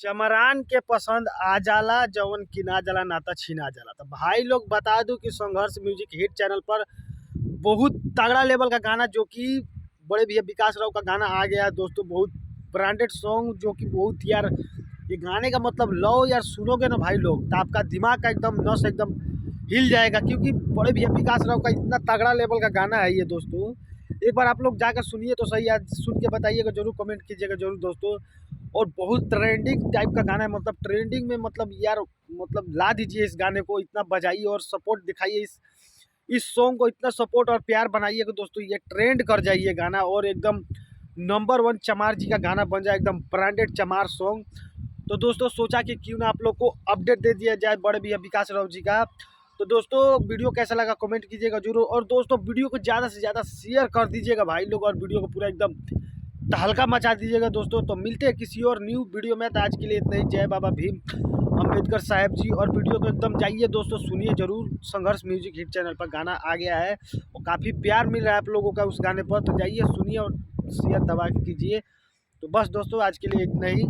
चमरान के पसंद आ जाला जवन किना जाला नाता छीना जाला। तो भाई लोग बता दूं कि संघर्ष म्यूजिक हिट चैनल पर बहुत तगड़ा लेवल का गाना जो कि बड़े भैया विकास राव का गाना आ गया दोस्तों। बहुत ब्रांडेड सॉन्ग जो कि बहुत यार, ये गाने का मतलब लो यार सुनोगे ना भाई लोग तो आपका दिमाग का एकदम नस एकदम हिल जाएगा, क्योंकि बड़े भैया विकास राव का इतना तगड़ा लेवल का गाना है ये दोस्तों। एक बार आप लोग जाकर सुनिए तो सही, आज सुन के बताइएगा जरूर, कमेंट कीजिएगा जरूर दोस्तों। और बहुत ट्रेंडिंग टाइप का गाना है, मतलब ट्रेंडिंग में मतलब यार, मतलब ला दीजिए इस गाने को, इतना बजाइए और सपोर्ट दिखाइए इस सॉन्ग को, इतना सपोर्ट और प्यार बनाइए कि दोस्तों ये ट्रेंड कर जाइए गाना और एकदम नंबर 1 चमार जी का गाना बन जाए, एकदम ब्रांडेड चमार सॉन्ग। तो दोस्तों सोचा कि क्यों ना आप लोग को अपडेट दे दिया जाए बड़े भैया विकास राव जी का। तो दोस्तों वीडियो कैसा लगा कमेंट कीजिएगा जरूर, और दोस्तों वीडियो को ज़्यादा से ज़्यादा शेयर कर दीजिएगा भाई लोग, और वीडियो को पूरा एकदम तहलका मचा दीजिएगा दोस्तों। तो मिलते हैं किसी और न्यू वीडियो में, तो आज के लिए इतना ही। जय बाबा भीम अम्बेडकर साहब जी। और वीडियो को एकदम जाइए दोस्तों, सुनिए जरूर, संघर्ष म्यूजिक हिट चैनल पर गाना आ गया है और काफ़ी प्यार मिल रहा है आप लोगों का उस गाने पर। तो जाइए सुनिए और शेयर दबा कीजिए। तो बस दोस्तों आज के लिए इतना ही।